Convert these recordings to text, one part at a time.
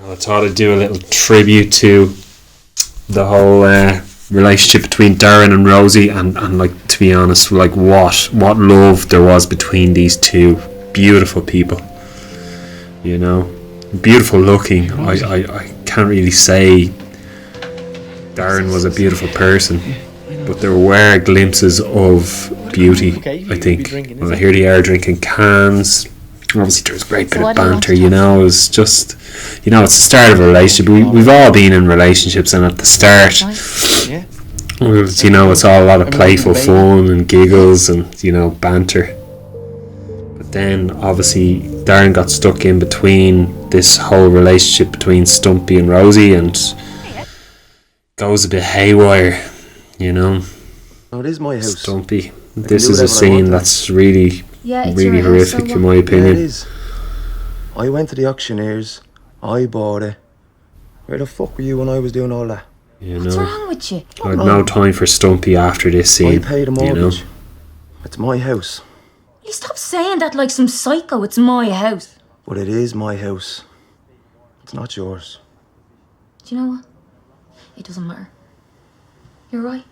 I thought I'd do a little tribute to the whole relationship between Darren and Rosie, and like, to be honest, like what love there was between these two beautiful people. You know, beautiful looking. I can't really say Darren was a beautiful person, but there were glimpses of beauty, I think. Well, here they are drinking cans. Obviously there was a great bit of banter, you know. It was just, you know, it's the start of a relationship. We've all been in relationships, and at the start, you know, it's all a lot of playful fun and giggles and, you know, banter. But then obviously Darren got stuck in between this whole relationship between Stumpy and Rosie, and goes a bit haywire, you know. Oh, it is my house. Stumpy. This is a scene that's really horrific, in my opinion. Yeah, it is. I went to the auctioneers. I bought it. Where the fuck were you when I was doing all that? You What's know, wrong with you? I had no time for Stumpy after this scene. I paid a mortgage. You know? It's my house. You stop saying that like some psycho. It's my house. But it is my house. It's not yours. Do you know what? It doesn't matter. You're right.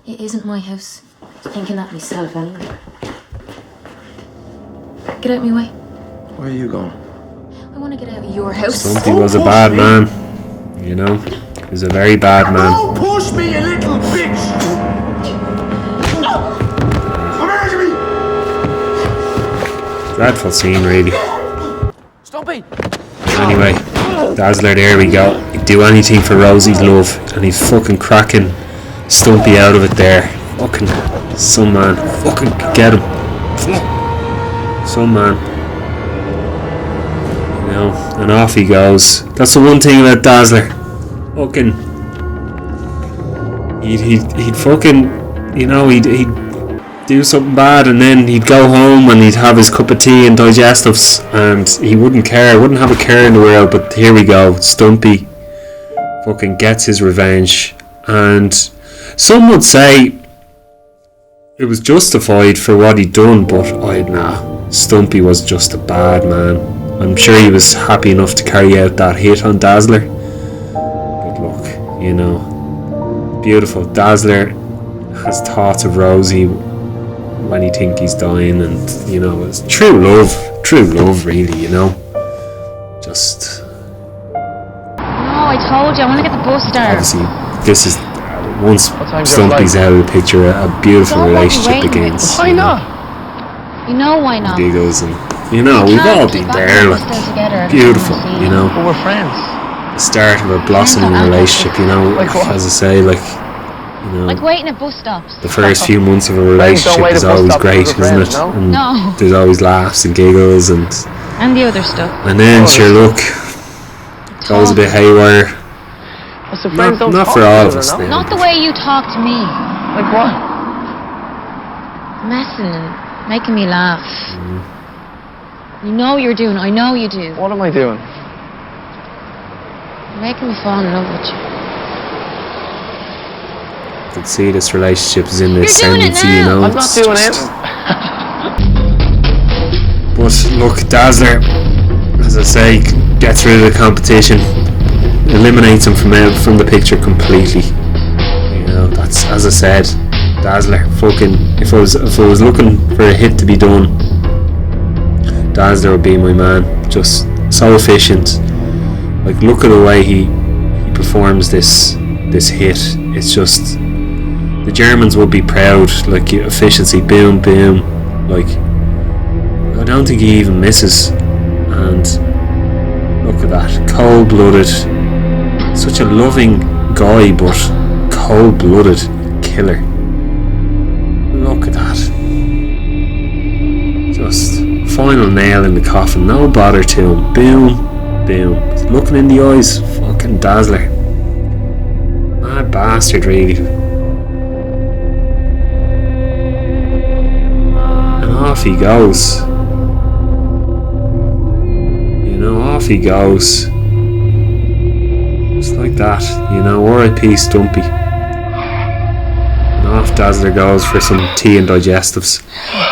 It isn't my house. I was thinking that myself anyway. Get out of my way. Where are you going? I want to get out of your house. Stumpy was a bad man. You know, he was a very bad man. Don't push me, you little bitch! Come here to me! Dreadful scene, really. Stumpy! Anyway, Dazzler, there we go. He'd do anything for Rosie's love, and he's fucking cracking Stumpy out of it there. Fucking some man. Fucking get him. Some man. You know, and off he goes. That's the one thing about Dazzler. Fucking he'd fucking, you know, he'd do something bad, and then he'd go home and he'd have his cup of tea and digestives, and he wouldn't have a care in the world. But here we go, Stumpy fucking gets his revenge, and some would say it was justified for what he'd done, but Stumpy was just a bad man. I'm sure he was happy enough to carry out that hit on Dazzler, but look, you know, beautiful. Dazzler has thoughts of Rosie when he think he's dying, and, you know, it's true love really, you know. Just, No, I told you, I want to get the bus there. obviously this is, once Stumpy's out of the picture, a beautiful relationship begins. Why not? You know why not? Giggles, and, you know, we've all been there, like, beautiful, you know, But we're friends. the start of a blossoming relationship, you know. Like what? As I say, like, you know, Like waiting at bus stops. the first few months of a relationship wait is at bus always stops great, with isn't friends, it? no? And No. there's always laughs and giggles, and And the other stuff. then sure, look, goes a bit haywire. What's the friends don't Not talk for to all each of us other, no? now. Not the way you talk to me. Like what? Messing and making me laugh. You know you're doing it. I know you do. What am I doing? You're making me fall in love with you. You can see this relationship is in the You're doing it ascendancy, you now. know. I'm not it's doing just- it. But look, Dazzler, as I say, gets rid of the competition, eliminates him from the picture completely. You know, that's, as I said, Dazzler. Fucking, if I was looking for a hit to be done, Dazzler would be my man. Just so efficient. Like, look at the way he performs this hit. It's just, the Germans would be proud. Like, efficiency, boom, boom. Like, I don't think he even misses. And look at that, cold-blooded. Such a loving guy, but cold-blooded killer. Look at that. Just final nail in the coffin. No bother to him. Boom, boom. Looking in the eyes. Fucking Dazzler. Mad bastard, really. And off he goes. You know, off he goes. Just like that. You know, R.I.P. Stumpy. And off Dazzler goes for some tea and digestives.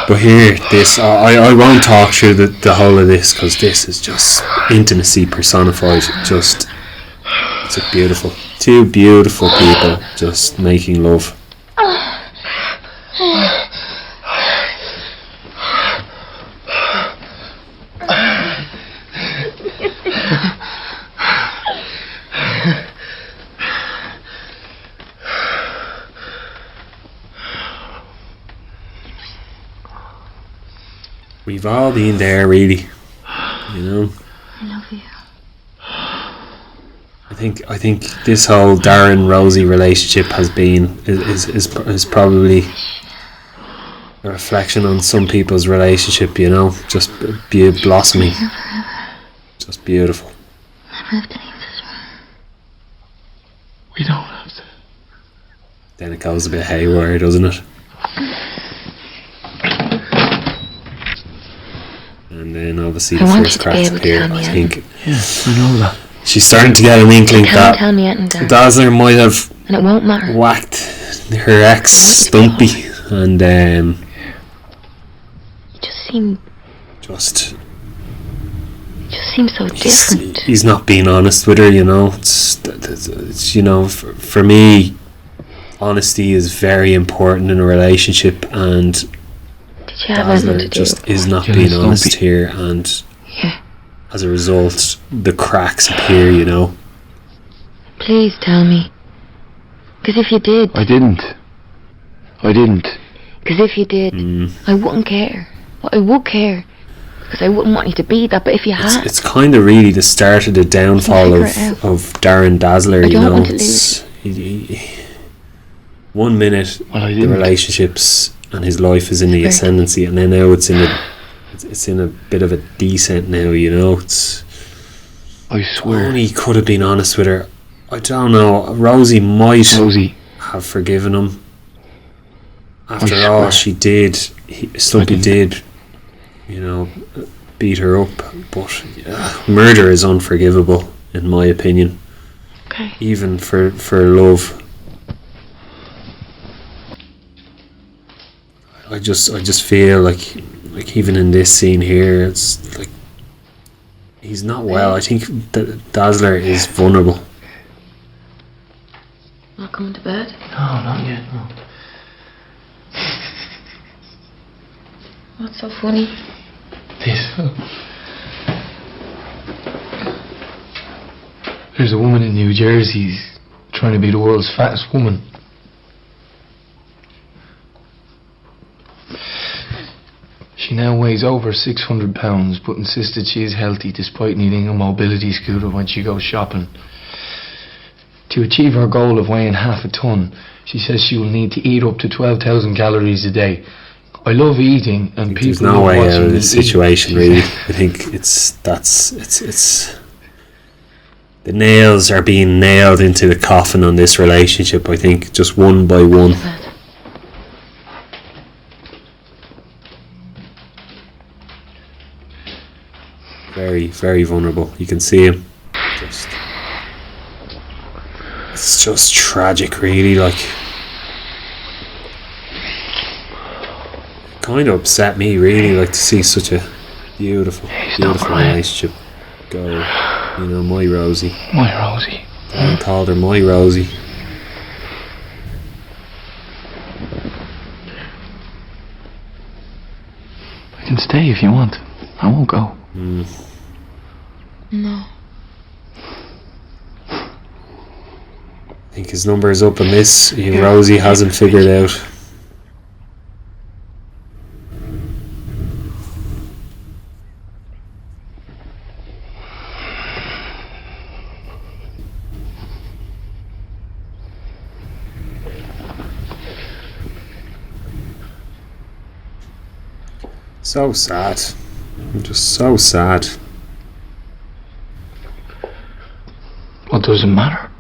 But here, this I won't talk through the whole of this, because this is just intimacy personified. Just, it's a beautiful, two beautiful people just making love. We've all been there, really. You know. I love you. I think this whole Darren Rosie relationship has been is probably a reflection on some people's relationship. You know, just blossoming, just beautiful. Never have to leave this room. We don't have to. Then it goes a bit haywire, doesn't it? And then obviously the I want first you to be cracks able to appear. tell me I anything. think Yeah, I know that. she's starting to get an inkling Can't that tell me anything, Darren. Dazzler might have And it won't matter. whacked her ex Stumpy, and You just seem just so different. he's not being honest with her. You know, it's you know, for me, honesty is very important in a relationship, and Did you have anything Dazzler to do? just is not Yeah, being Stumpy. honest here, and Yeah. as a result, the cracks appear. You know. Please tell me. Because if you did, I didn't. because if you did, I wouldn't care. But I would care. Because I wouldn't want you to be that. But if you had, It's kind of really the start of the downfall figure of, it out. of Darren Dazzler, I you don't know. want to It's, he, 1 minute Well, I the didn't. relationships and his life is in the Right. ascendancy, and then now it's in a bit of a descent now, you know. It's I swear. only could have been honest with her. I don't know. Rosie might Rosie, have forgiven him. After I all, swear. she did. Stumpy didn't. did, you know, beat her up. But murder is unforgivable, in my opinion. okay. Even for love. I just feel like even in this scene here, it's like he's not well. I think that Dazzler is vulnerable. Not coming to bed. no, not yet. No. What's so funny? This. There's a woman in New Jersey trying to be the world's fattest woman. She now weighs over 600 pounds, but insisted she is healthy despite needing a mobility scooter when she goes shopping. To achieve her goal of weighing half a ton, she says she will need to eat up to 12,000 calories a day. I love eating, and people There's no love way watching out of me this eat, situation, she really. said. I think it's the nails are being nailed into the coffin on this relationship. I think just one by one. Bed. Very, very vulnerable. You can see him. It's just tragic, really. Like, kind of upset me, really. Like to see such a beautiful crying. relationship go. You know, my Rosie. My Rosie. I called her my Rosie. I can stay if you want. I won't go. No. I think his number is up on this. Rosie hasn't figured out. So sad. I'm just so sad. What does it matter?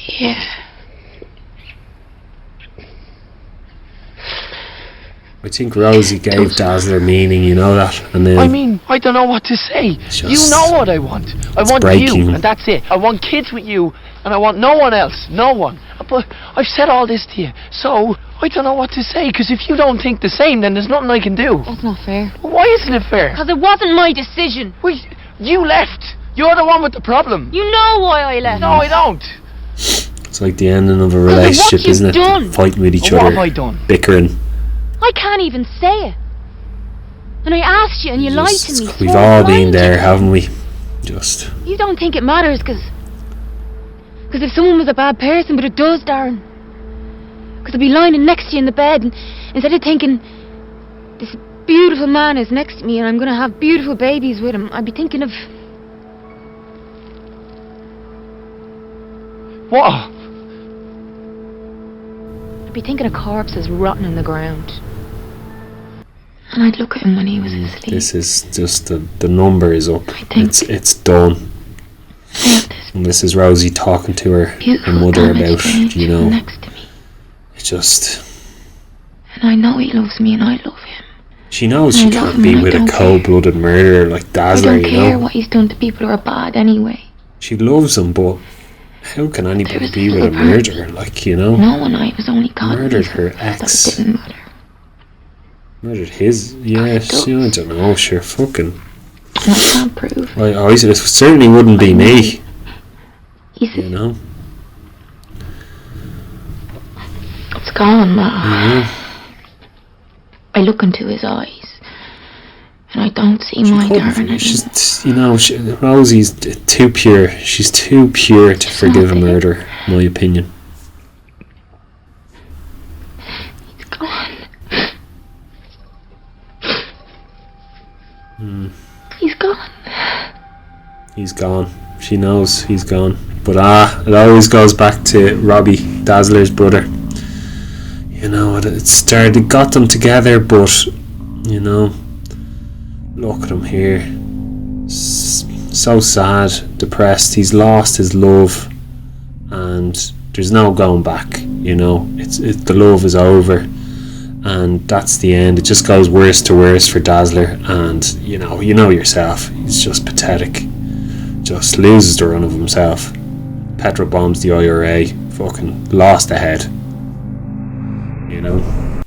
Yeah. I think Rosie gave Dazzler meaning, you know that? And then I mean, I don't know what to say. Just- You know what I want. I want breaking. you, and that's it. I want kids with you, and I want no one else. No one. But I've said all this to you, so I don't know what to say, because if you don't think the same, then there's nothing I can do. That's not fair. Why isn't it fair? Because it wasn't my decision. Well, you left. You're the one with the problem. You know why I left. No, I don't. it's like the ending of a relationship, you've isn't it? done. Fighting with each What other, have I done? bickering. I can't even say it. And I asked you and you lied to me. We've so all I been lied. there, haven't we? Just You don't think it matters because if someone was a bad person, but it does, Darren. Because I'd be lying next to you in the bed, and instead of thinking this beautiful man is next to me and I'm going to have beautiful babies with him, I'd be thinking of... What? I'd be thinking of corpses rotting in the ground. And I'd look at him when he was asleep. this is just the number is up. I think- It's done. I have this And this is Rosie talking to her beautiful mother damaged about, angel you know, next to me. it's just And I know he loves me and I love him. she knows I she love can't him be and I with a don't care. cold-blooded murderer like Dazzler, I don't you care know. what he's done to people who are bad anyway. She loves him, but how can There anybody was be a with a little part. murderer? Like, you know, No one, I was only caught. murdered her That ex. it didn't matter. Murdered his. Yeah, it does. I don't know. Sure, fucking. And I can't prove. It certainly wouldn't be me. He's You know. it's gone, Ma. Yeah. I look into his eyes, and I don't see my Darren anymore. She's, you know, Rosie's too pure. She's too pure to forgive a murder, in my opinion. He's gone. He's gone. He's gone. She knows he's gone. But it always goes back to Robbie, Dazzler's brother. You know, it got them together, but, you know, look at him here. So sad, depressed. He's lost his love, and there's no going back. You know, the love is over, and that's the end. It just goes worse to worse for Dazzler, and you know yourself. He's just pathetic. Just loses the run of himself. Petrol bombs the IRA. Fucking lost the head. You know.